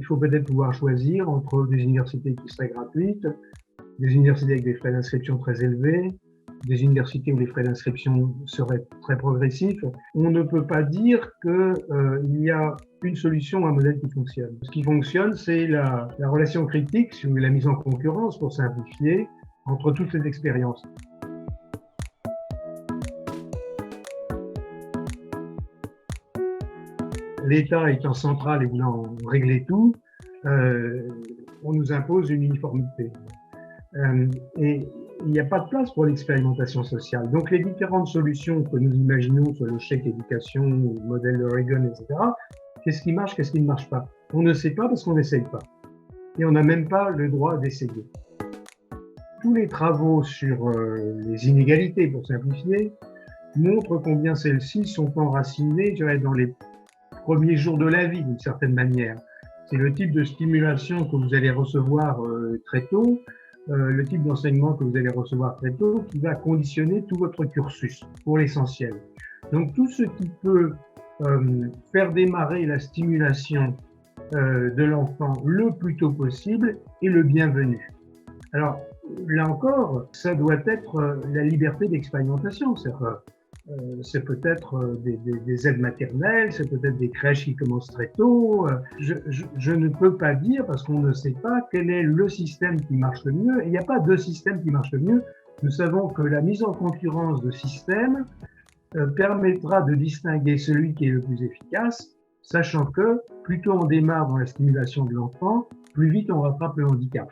il faut peut-être pouvoir choisir entre des universités qui seraient gratuites, des universités avec des frais d'inscription très élevés, des universités où les frais d'inscription seraient très progressifs. On ne peut pas dire qu'il y a une solution, un modèle qui fonctionne. Ce qui fonctionne, c'est la relation critique, sur la mise en concurrence, pour simplifier, entre toutes ces expériences. L'État étant central et voulant régler tout, on nous impose une uniformité. Et il n'y a pas de place pour l'expérimentation sociale. Donc les différentes solutions que nous imaginons sur le chèque éducation, le modèle de Reagan, etc., qu'est-ce qui marche, qu'est-ce qui ne marche pas? On ne sait pas parce qu'on n'essaye pas. Et on n'a même pas le droit d'essayer. Tous les travaux sur les inégalités, pour simplifier, montrent combien celles-ci sont enracinées, je dirais, dans les premiers jours de la vie, d'une certaine manière. C'est le type de stimulation que vous allez recevoir très tôt, le type d'enseignement que vous allez recevoir très tôt, qui va conditionner tout votre cursus, pour l'essentiel. Donc tout ce qui peut faire démarrer la stimulation de l'enfant le plus tôt possible est le bienvenu. Alors là encore, ça doit être la liberté d'expérimentation. C'est peut-être des aides maternelles, c'est peut-être des crèches qui commencent très tôt. Je ne peux pas dire, parce qu'on ne sait pas, quel est le système qui marche le mieux. Il n'y a pas de système qui marche le mieux. Nous savons que la mise en concurrence de systèmes permettra de distinguer celui qui est le plus efficace, sachant que plus tôt on démarre dans la stimulation de l'enfant, plus vite on rattrape le handicap.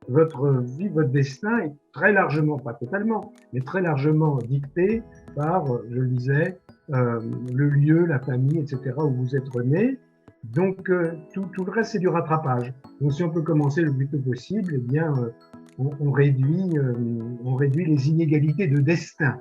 Votre vie, votre destin est très largement, pas totalement, mais très largement dicté par, je le disais, le lieu, la famille, etc., où vous êtes né. Donc, tout le reste, c'est du rattrapage. Donc, si on peut commencer le plus tôt possible, eh bien, on réduit les inégalités de destin.